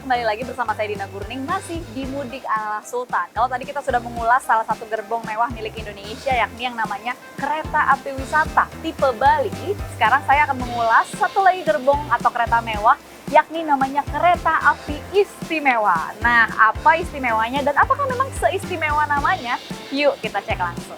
kembali lagi bersama saya Dina Gurning, masih di Mudik ala Sultan. Kalau tadi kita sudah mengulas salah satu gerbong mewah milik Indonesia, yakni yang namanya Kereta Api Wisata tipe Bali. Sekarang saya akan mengulas satu lagi gerbong atau kereta mewah, yakni namanya Kereta Api Istimewa. Nah, apa istimewanya dan apakah memang seistimewa namanya? Yuk kita cek langsung.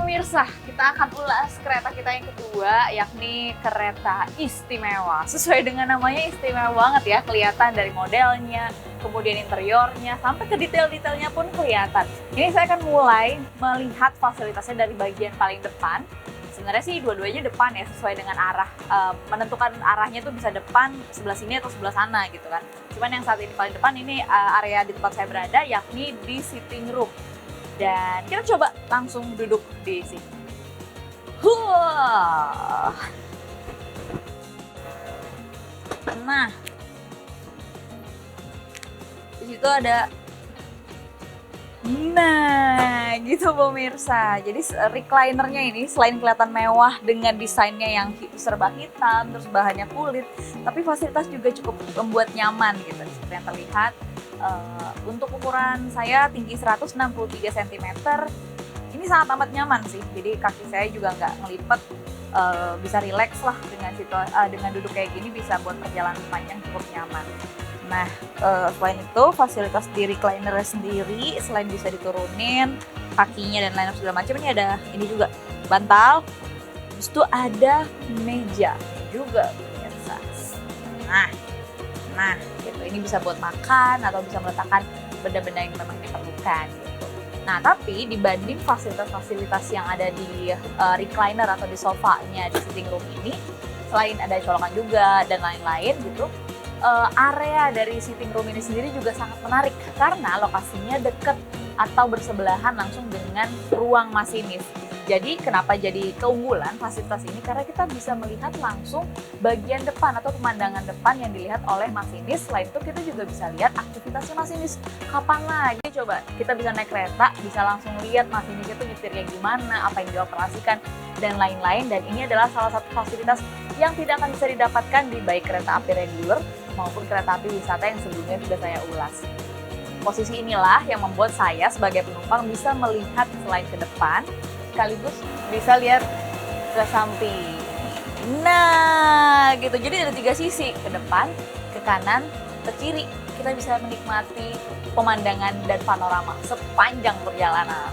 Pemirsa, kita akan ulas kereta kita yang kedua, yakni Kereta Istimewa. Sesuai dengan namanya, istimewa banget ya, kelihatan dari modelnya, kemudian interiornya, sampai ke detail-detailnya pun kelihatan. Ini saya akan mulai melihat fasilitasnya dari bagian paling depan. Sebenarnya sih dua-duanya depan ya, sesuai dengan arah, menentukan arahnya tuh bisa depan, sebelah sini atau sebelah sana gitu kan. Cuman yang saat ini paling depan ini area di tempat saya berada, yakni di sitting room. Dan kita coba langsung duduk di sini. Nah, di situ ada. Nah, gitu pemirsa. Jadi reclinernya ini selain kelihatan mewah dengan desainnya yang serba hitam, terus bahannya kulit, tapi fasilitas juga cukup membuat nyaman gitu. Seperti yang terlihat. Untuk ukuran saya tinggi 163 cm, ini sangat amat nyaman sih. Jadi kaki saya juga nggak ngelipet, bisa rileks lah dengan duduk kayak gini, bisa buat perjalanan panjang cukup nyaman. Nah, selain itu fasilitas di recliner sendiri, selain bisa diturunin kakinya dan lain segala macam, ini ada ini juga bantal, terus itu ada meja juga biasa. Nah, gitu. Ini bisa buat makan atau bisa meletakkan benda-benda yang memang diperlukan gitu. Nah, tapi dibanding fasilitas-fasilitas yang ada di recliner atau di sofanya di sitting room ini, selain ada colokan juga dan lain-lain gitu, area dari sitting room ini sendiri juga sangat menarik karena lokasinya dekat atau bersebelahan langsung dengan ruang masinis. Jadi kenapa jadi keunggulan fasilitas ini? Karena kita bisa melihat langsung bagian depan atau pemandangan depan yang dilihat oleh masinis. Selain itu kita juga bisa lihat aktivitasnya masinis. Kapan lagi coba kita bisa naik kereta, bisa langsung lihat masinis itu nyetirnya gimana, apa yang dioperasikan, dan lain-lain. Dan ini adalah salah satu fasilitas yang tidak akan bisa didapatkan di baik kereta api reguler maupun kereta api wisata yang sebelumnya sudah saya ulas. Posisi inilah yang membuat saya sebagai penumpang bisa melihat selain ke depan, sekaligus bisa lihat ke samping. Nah, gitu. Jadi ada 3 sisi, ke depan, ke kanan, ke kiri. Kita bisa menikmati pemandangan dan panorama sepanjang perjalanan.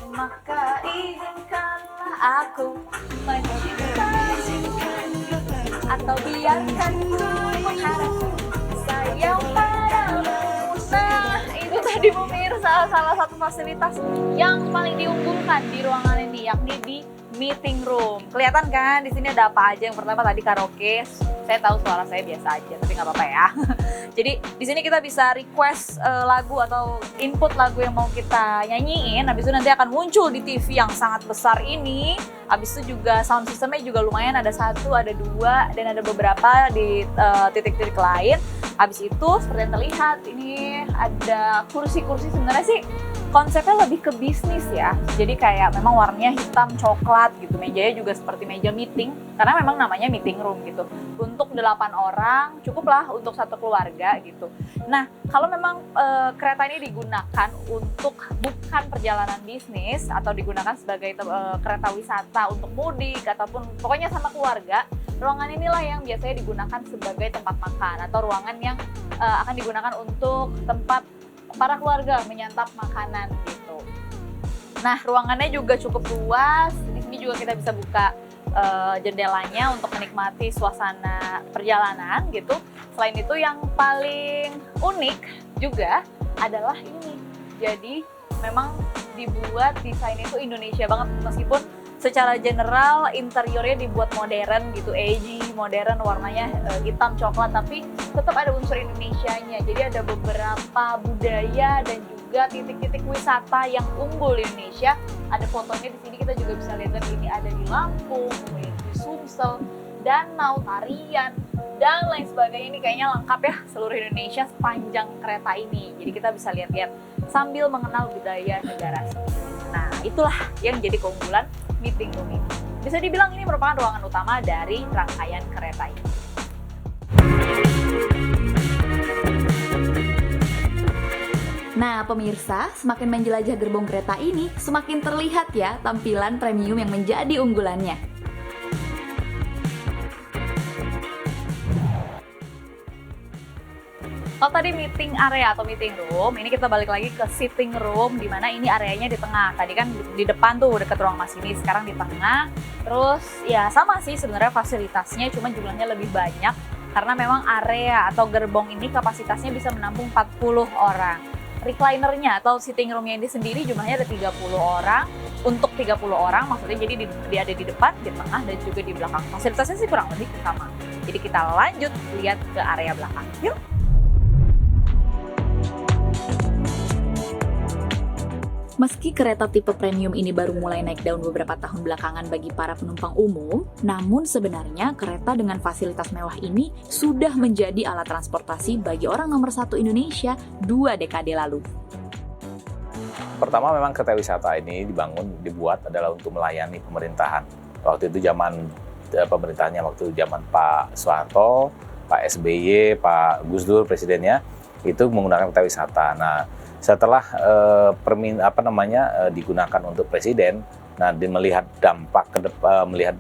Maka izinkanlah aku mencintai atau biarkan ku mengharap sayang padamu. Nah, itu tadi pemirsa salah satu fasilitas yang paling diunggulkan di ruangan ini, yakni di meeting room. Kelihatan kan di sini ada apa aja? Yang pertama tadi karaoke. Saya tahu suara saya biasa aja, tapi nggak apa-apa ya. Jadi di sini kita bisa request lagu atau input lagu yang mau kita nyanyiin. Habis itu nanti akan muncul di TV yang sangat besar ini. Habis itu juga sound systemnya juga lumayan, ada 1, ada 2, dan ada beberapa di titik-titik lain. Habis itu seperti yang terlihat ini ada kursi-kursi, sebenarnya sih konsepnya lebih ke bisnis ya. Jadi kayak memang warnanya hitam coklat gitu. Mejanya juga seperti meja meeting karena memang namanya meeting room gitu. Untuk 8 orang cukuplah untuk satu keluarga gitu. Nah, kalau memang kereta ini digunakan untuk bukan perjalanan bisnis atau digunakan sebagai kereta wisata untuk mudik ataupun pokoknya sama keluarga, ruangan inilah yang biasanya digunakan sebagai tempat makan atau ruangan yang akan digunakan untuk tempat para keluarga menyantap makanan gitu. Nah, ruangannya juga cukup luas. Di sini juga kita bisa buka jendelanya untuk menikmati suasana perjalanan gitu. Selain itu yang paling unik juga adalah ini. Jadi memang dibuat desain itu Indonesia banget, meskipun secara general interiornya dibuat modern gitu, edgy, modern, warnanya hitam coklat, tapi tetap ada unsur Indonesianya. Jadi ada beberapa budaya dan juga juga titik-titik wisata yang unggul di Indonesia. Ada fotonya di sini, kita juga bisa lihat ini ada di Lampung, kemudian di Sumsel, danau, tarian, dan lain sebagainya. Ini kayaknya lengkap ya seluruh Indonesia sepanjang kereta ini. Jadi kita bisa lihat-lihat sambil mengenal budaya negara sendiri. Nah, itulah yang jadi keunggulan meeting room ini. Bisa dibilang ini merupakan ruangan utama dari rangkaian kereta ini. Nah, pemirsa, semakin menjelajah gerbong kereta ini, semakin terlihat ya tampilan premium yang menjadi unggulannya. Kalau tadi meeting area atau meeting room, ini kita balik lagi ke sitting room, di mana ini areanya di tengah. Tadi kan di depan tuh dekat ruang masinis, sekarang di tengah. Terus ya sama sih sebenarnya fasilitasnya, cuma jumlahnya lebih banyak karena memang area atau gerbong ini kapasitasnya bisa menampung 40 orang. Reclinernya atau sitting roomnya ini sendiri jumlahnya ada 30 orang. Untuk 30 orang maksudnya jadi dia ada di depan, di tengah, dan juga di belakang. Fasilitasnya sih kurang lebih sama. Jadi kita lanjut lihat ke area belakang. Yuk! Meski kereta tipe premium ini baru mulai naik daun beberapa tahun belakangan bagi para penumpang umum, namun sebenarnya kereta dengan fasilitas mewah ini sudah menjadi alat transportasi bagi orang nomor satu Indonesia 2 dekade lalu. Pertama memang kereta wisata ini dibuat adalah untuk melayani pemerintahan. Waktu itu zaman pemerintahannya waktu zaman Pak Soeharto, Pak SBY, Pak Gus Dur presidennya itu menggunakan kereta wisata. Nah, setelah digunakan untuk presiden, nah melihat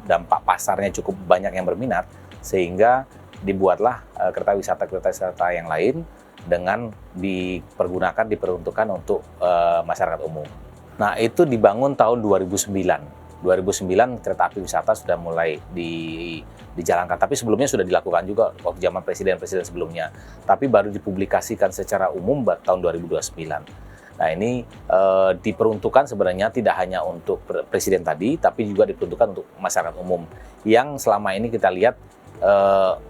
dampak pasarnya cukup banyak yang berminat, sehingga dibuatlah kereta wisata yang lain dengan diperuntukkan untuk masyarakat umum. Nah, itu dibangun tahun 2009. 2009 kereta api wisata sudah mulai dijalankan, tapi sebelumnya sudah dilakukan juga waktu zaman presiden-presiden sebelumnya, tapi baru dipublikasikan secara umum tahun 2029. Nah, ini diperuntukkan sebenarnya tidak hanya untuk presiden tadi, tapi juga diperuntukkan untuk masyarakat umum yang selama ini kita lihat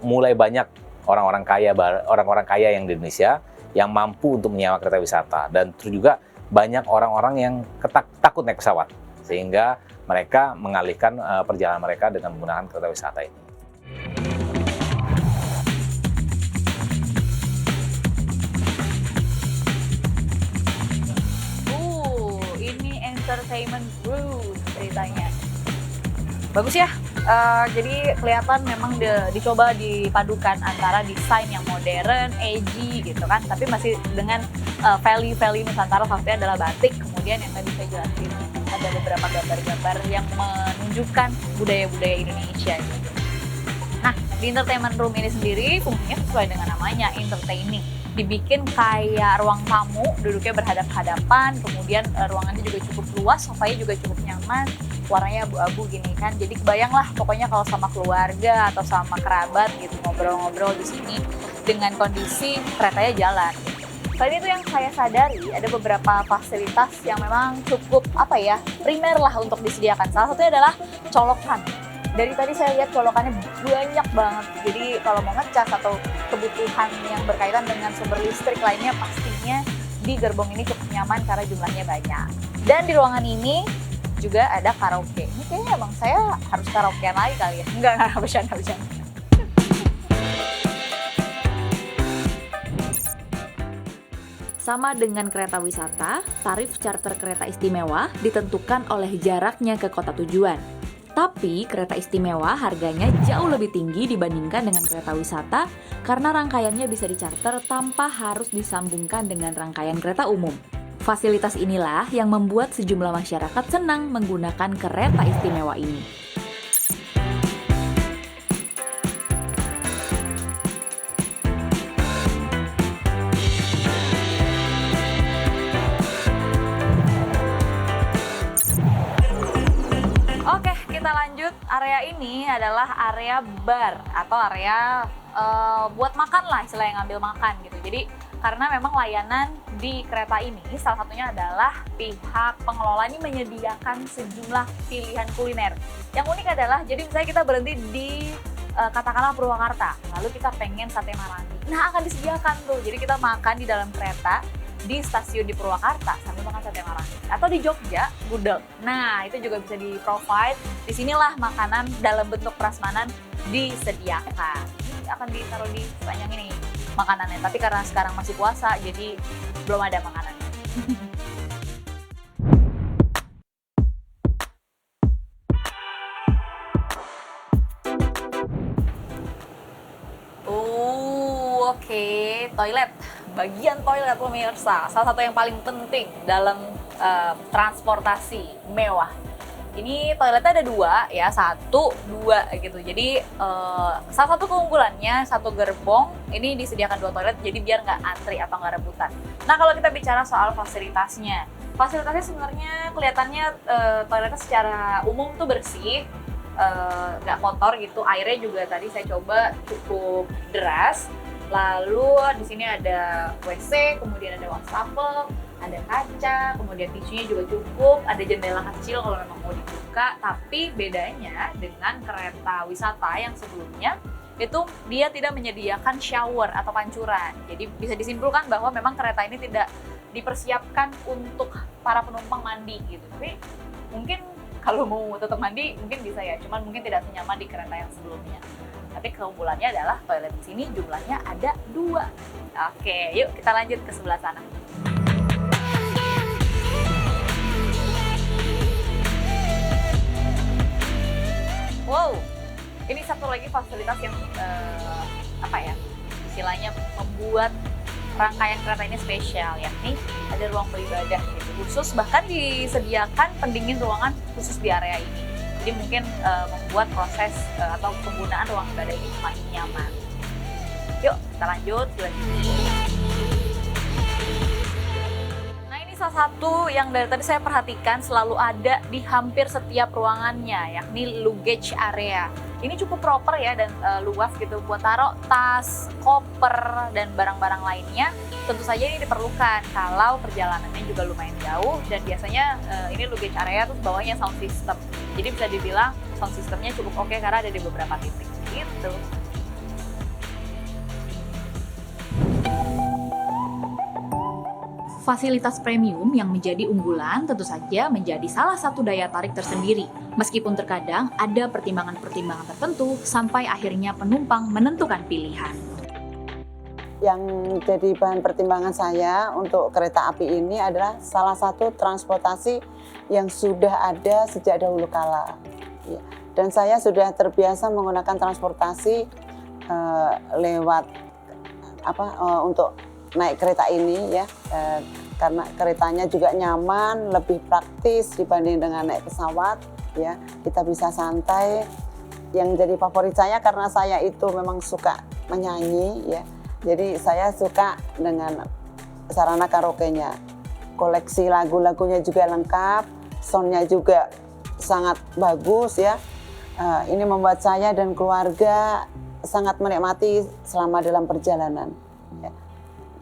mulai banyak orang-orang kaya yang di Indonesia yang mampu untuk menyewa kereta wisata, dan terus juga banyak orang-orang yang takut naik pesawat, sehingga mereka mengalihkan perjalanan mereka dengan menggunakan kereta wisata ini. Ini entertainment room ceritanya. Bagus ya. Jadi kelihatan memang dicoba dipadukan antara desain yang modern, edgy gitu kan, tapi masih dengan value Nusantara. Faktornya adalah batik. Kemudian yang tadi saya jelasin ada beberapa gambar-gambar yang menunjukkan budaya-budaya Indonesia gitu. Nah, di entertainment room ini sendiri fungsinya sesuai dengan namanya, entertaining. Dibikin kayak ruang tamu, duduknya berhadap-hadapan, kemudian ruangannya juga cukup luas, sofanya juga cukup nyaman, warnanya abu-abu gini kan. Jadi kebayang lah pokoknya kalau sama keluarga atau sama kerabat gitu ngobrol-ngobrol di sini dengan kondisi keretanya jalan. Selain itu yang saya sadari ada beberapa fasilitas yang memang cukup primer lah untuk disediakan. Salah satunya adalah colokan. Dari tadi saya lihat colokannya banyak banget. Jadi kalau mau ngecas atau kebutuhan yang berkaitan dengan sumber listrik lainnya, pastinya di gerbong ini cukup nyaman karena jumlahnya banyak. Dan di ruangan ini juga ada karaoke. Ini kayaknya emang saya harus karaokean lagi kali ya. Enggak, bercanda. Sama dengan kereta wisata, tarif charter kereta istimewa ditentukan oleh jaraknya ke kota tujuan. Tapi kereta istimewa harganya jauh lebih tinggi dibandingkan dengan kereta wisata karena rangkaiannya bisa dicharter tanpa harus disambungkan dengan rangkaian kereta umum. Fasilitas inilah yang membuat sejumlah masyarakat senang menggunakan kereta istimewa ini. Oke, kita lanjut. Area ini adalah area bar atau area buat makan lah, istilahnya ngambil makan gitu. Jadi karena memang layanan di kereta ini salah satunya adalah pihak pengelola ini menyediakan sejumlah pilihan kuliner. Yang unik adalah jadi misalnya kita berhenti di katakanlah Purwakarta, lalu kita pengen sate marangi. Nah, akan disediakan tuh. Jadi kita makan di dalam kereta di stasiun di Purwakarta sambil makan sate maranggi. Atau di Jogja, gudeg. Nah, itu juga bisa di-provide. Disinilah makanan dalam bentuk prasmanan disediakan. Ini akan ditaruh di sepanjang ini makanannya. Tapi karena sekarang masih puasa, jadi belum ada makanannya. Oke, toilet. Bagian toilet pemirsa, salah satu yang paling penting dalam transportasi mewah. Ini toiletnya ada dua ya, satu, dua gitu. Jadi salah satu keunggulannya, satu gerbong ini disediakan dua toilet, jadi biar nggak antri atau nggak rebutan. Nah kalau kita bicara soal fasilitasnya sebenarnya kelihatannya toiletnya secara umum tuh bersih, nggak kotor gitu. Airnya juga tadi saya coba cukup deras. Lalu di sini ada WC, kemudian ada wastafel, ada kaca, kemudian tisunya juga cukup, ada jendela kecil kalau memang mau dibuka. Tapi bedanya dengan kereta wisata yang sebelumnya, itu dia tidak menyediakan shower atau pancuran. Jadi bisa disimpulkan bahwa memang kereta ini tidak dipersiapkan untuk para penumpang mandi gitu. Tapi mungkin kalau mau tetap mandi mungkin bisa ya, cuman mungkin tidak senyaman di kereta yang sebelumnya. Tapi keunggulannya adalah toilet di sini jumlahnya ada 2. Oke, yuk kita lanjut ke sebelah sana. Wow, ini satu lagi fasilitas yang istilahnya membuat rangkaian kereta ini spesial, yakni ada ruang beribadah gitu. Khusus bahkan disediakan pendingin ruangan khusus di area ini. Jadi mungkin membuat proses atau penggunaan ruang ibadah ini semakin nyaman. Yuk kita lanjut selanjutnya. Nah ini salah satu yang dari tadi saya perhatikan selalu ada di hampir setiap ruangannya, yakni luggage area. Ini cukup proper ya dan luas gitu buat taruh tas, koper, dan barang-barang lainnya. Tentu saja ini diperlukan kalau perjalanannya juga lumayan jauh dan biasanya ini luggage area terus bawahnya sound system. Jadi bisa dibilang sound systemnya cukup oke karena ada di beberapa titik gitu. Fasilitas premium yang menjadi unggulan tentu saja menjadi salah satu daya tarik tersendiri. Meskipun terkadang ada pertimbangan-pertimbangan tertentu sampai akhirnya penumpang menentukan pilihan. Yang jadi bahan pertimbangan saya untuk kereta api ini adalah salah satu transportasi yang sudah ada sejak dahulu kala. Dan saya sudah terbiasa menggunakan transportasi untuk naik kereta ini ya, karena keretanya juga nyaman, lebih praktis dibanding dengan naik pesawat ya. Kita bisa santai. Yang jadi favorit saya karena saya itu memang suka menyanyi ya. Jadi saya suka dengan sarana karaoke-nya. Koleksi lagu-lagunya juga lengkap, sound-nya juga sangat bagus ya. Ini membuat saya dan keluarga sangat menikmati selama dalam perjalanan.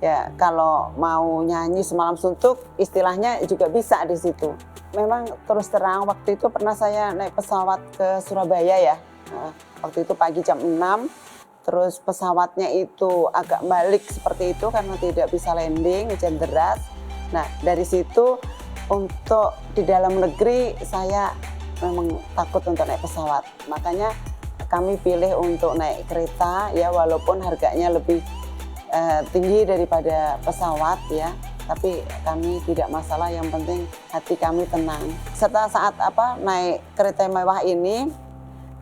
Ya, kalau mau nyanyi semalam suntuk, istilahnya juga bisa di situ. Memang terus terang waktu itu pernah saya naik pesawat ke Surabaya ya. Waktu itu pagi jam 6, terus pesawatnya itu agak balik seperti itu karena tidak bisa landing, hujan deras. Nah, dari situ untuk di dalam negeri saya memang takut untuk naik pesawat. Makanya kami pilih untuk naik kereta ya, walaupun harganya lebih tinggi daripada pesawat ya, tapi kami tidak masalah, yang penting hati kami tenang. Setelah saat naik kereta mewah ini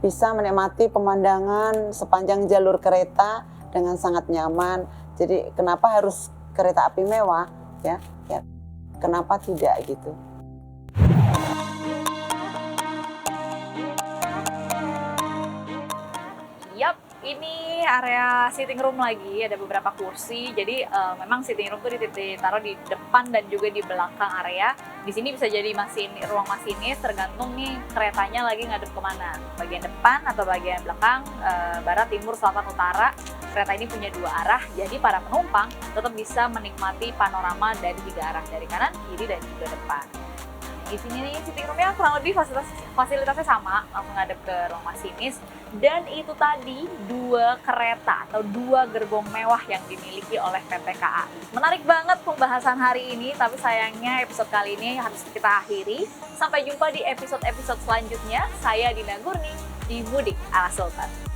bisa menikmati pemandangan sepanjang jalur kereta dengan sangat nyaman. Jadi kenapa harus kereta api mewah ya? Kenapa tidak gitu? Ini area sitting room lagi, ada beberapa kursi. Jadi memang sitting room tuh ditaruh di depan dan juga di belakang area. Di sini bisa jadi ruang masinis, tergantung nih keretanya lagi ngadep kemana. Bagian depan atau bagian belakang, barat, timur, selatan, utara. Kereta ini punya 2 arah, jadi para penumpang tetap bisa menikmati panorama dari 3 arah, dari kanan, kiri, dan juga depan. Di sini nih sitting roomnya kurang lebih fasilitasnya sama, langsung ngadep ke ruang masinis. Dan itu tadi 2 kereta atau 2 gerbong mewah yang dimiliki oleh PT KAI. Menarik banget pembahasan hari ini, tapi sayangnya episode kali ini harus kita akhiri. Sampai jumpa di episode-episode selanjutnya. Saya Dina Gurni di Mudik ala Sultan.